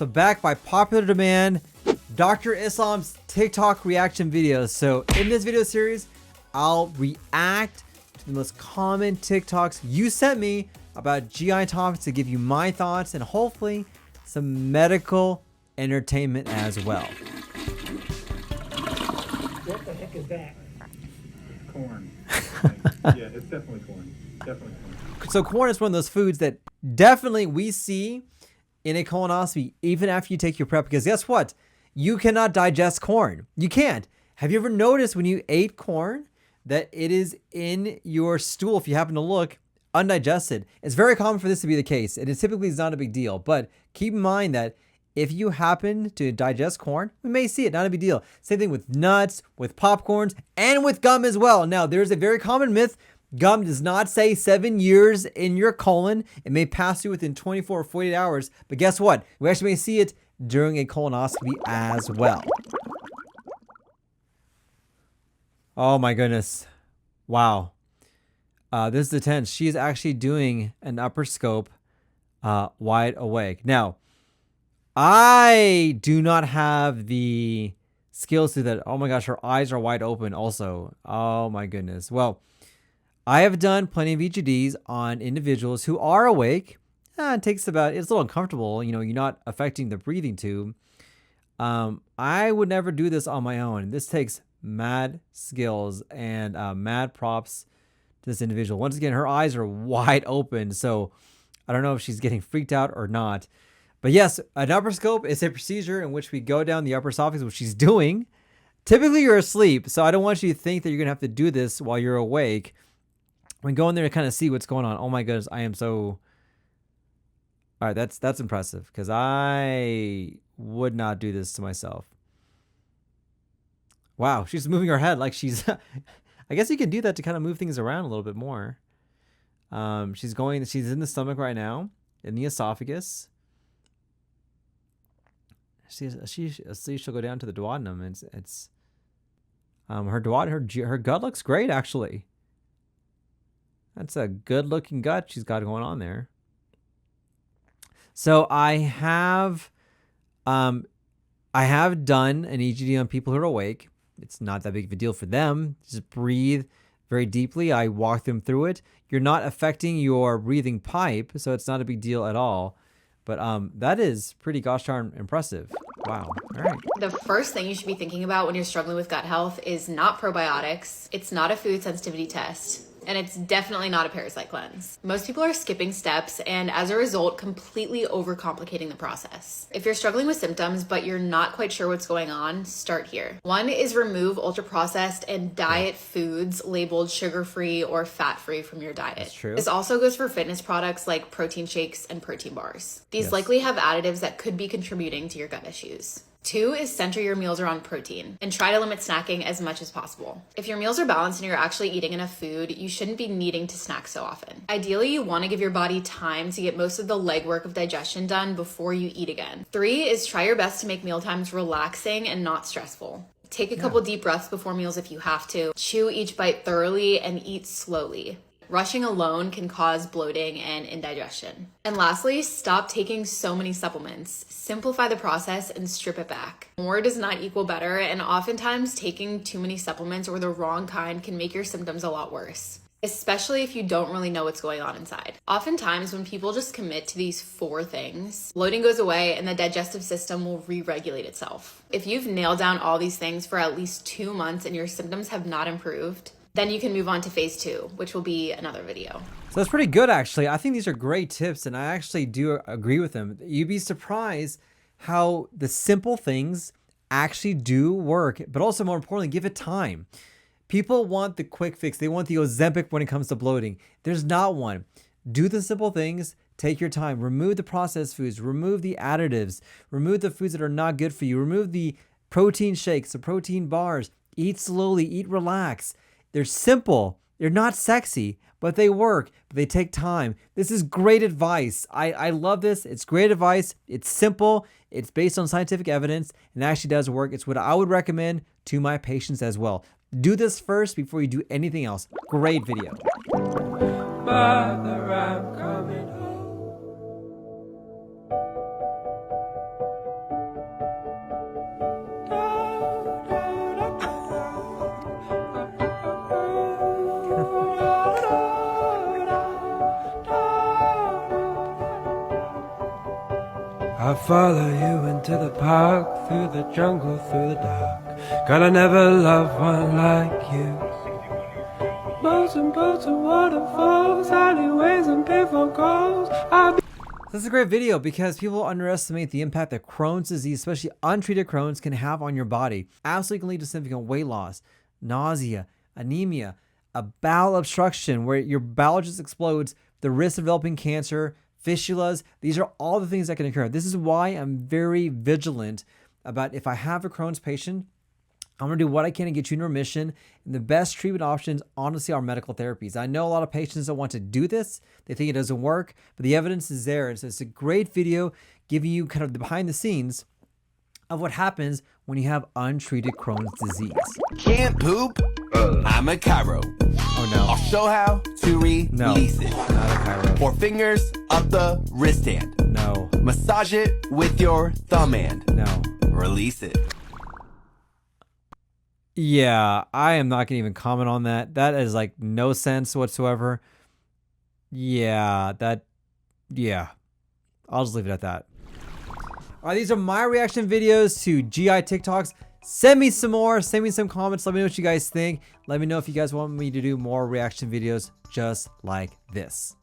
So back by popular demand, Dr. Islam's TikTok reaction videos. So in this video series, I'll react to the most common TikToks you sent me about GI topics to give you my thoughts and hopefully some medical entertainment as well. What the heck is that? Corn. Yeah, it's definitely corn. Definitely corn. So corn is one of those foods that definitely we see in a colonoscopy even after you take your prep, because guess what? You cannot digest corn. You can't. Have you ever noticed when you ate corn that it is in your stool, if you happen to look, undigested? It's very common for this to be the case. It is typically not a big deal, but keep in mind that if you happen to digest corn, we may see it, not a big deal. Same thing with nuts, with popcorns, and with gum as well. Now, there's a very common myth. Gum does not stay 7 years in your colon. It may pass through within 24 or 48 hours, but guess what? We actually may see it during a colonoscopy as well. Oh my goodness. Wow. This is the tense. She is actually doing an upper scope wide awake. Now, I do not have the skills to that. Oh my gosh, her eyes are wide open also. Oh my goodness. Well, I have done plenty of EGDs on individuals who are awake. It takes about, it's a little uncomfortable. You know, you're not affecting the breathing tube. I would never do this on my own. This takes mad skills and mad props to this individual. Once again, her eyes are wide open. So I don't know if she's getting freaked out or not. But yes, an upper scope is a procedure in which we go down the upper esophagus, which she's doing. Typically, you're asleep, so I don't want you to think that you're going to have to do this while you're awake. When go in there to kind of see what's going on. Oh my goodness, I am so... All right, that's impressive, because I would not do this to myself. Wow, she's moving her head like she's... I guess you can do that to kind of move things around a little bit more. She's in the stomach right now, in the esophagus. She'll go down to the duodenum. It's her gut looks great, actually. That's a good looking gut she's got going on there. So I have done an EGD on people who are awake. It's not that big of a deal for them. Just breathe very deeply. I walk them through it. You're not affecting your breathing pipe, so it's not a big deal at all. But that is pretty gosh darn impressive. Wow. All right. The first thing you should be thinking about when you're struggling with gut health is not probiotics. It's not a food sensitivity test. And it's definitely not a parasite cleanse. Most people are skipping steps and as a result, completely overcomplicating the process. If you're struggling with symptoms, but you're not quite sure what's going on, start here. One is remove ultra-processed and diet foods labeled sugar-free or fat-free from your diet. That's true. This also goes for fitness products like protein shakes and protein bars. These likely have additives that could be contributing to your gut issues. 2 is center your meals around protein and try to limit snacking as much as possible. If your meals are balanced and you're actually eating enough food, you shouldn't be needing to snack so often. Ideally, you want to give your body time to get most of the legwork of digestion done before you eat again. 3 is try your best to make meal times relaxing and not stressful. Take a couple deep breaths before meals if you have to. Chew each bite thoroughly and eat slowly. Rushing alone can cause bloating and indigestion. And lastly, stop taking so many supplements. Simplify the process and strip it back. More does not equal better, and oftentimes taking too many supplements or the wrong kind can make your symptoms a lot worse, especially if you don't really know what's going on inside. Oftentimes, when people just commit to these 4 things, bloating goes away and the digestive system will re-regulate itself. If you've nailed down all these things for at least 2 months and your symptoms have not improved, then you can move on to phase 2, which will be another video. So that's pretty good, actually. I think these are great tips, and I actually do agree with them. You'd be surprised how the simple things actually do work, but also more importantly, give it time. People want the quick fix. They want the Ozempic when it comes to bloating. There's not one. Do the simple things. Take your time. Remove the processed foods. Remove the additives. Remove the foods that are not good for you. Remove the protein shakes, the protein bars. Eat slowly. Eat relax. They're simple. They're not sexy, but they work. But they take time. This is great advice. I love this. It's great advice. It's simple. It's based on scientific evidence and it actually does work. It's what I would recommend to my patients as well. Do this first before you do anything else. Great video. Mother, I'm coming home. I'll follow you into the park, through the jungle, through the dark. God, I never loved one like you. Boats and waterfalls, alleyways and pitfall calls. This is a great video because people underestimate the impact that Crohn's disease, especially untreated Crohn's, can have on your body. Absolutely can lead to significant weight loss, nausea, anemia, a bowel obstruction where your bowel just explodes, the risk of developing cancer, fistulas. These are all the things that can occur. This is why I'm very vigilant about if I have a Crohn's patient, I'm going to do what I can to get you in remission. And the best treatment options, honestly, are medical therapies. I know a lot of patients don't want to do this. They think it doesn't work, but the evidence is there. And so it's a great video giving you kind of the behind the scenes of what happens when you have untreated Crohn's disease. Can't poop? I'm a chiro. Oh no. I'll show how to release it. Not a chiro. 4 fingers up the wrist hand. No. Massage it with your thumb hand. No. Release it. Yeah, I am not going to even comment on that. That is like no sense whatsoever. Yeah. I'll just leave it at that. All right, these are my reaction videos to GI TikToks. Send me some more. Send me some comments. Let me know what you guys think. Let me know if you guys want me to do more reaction videos just like this.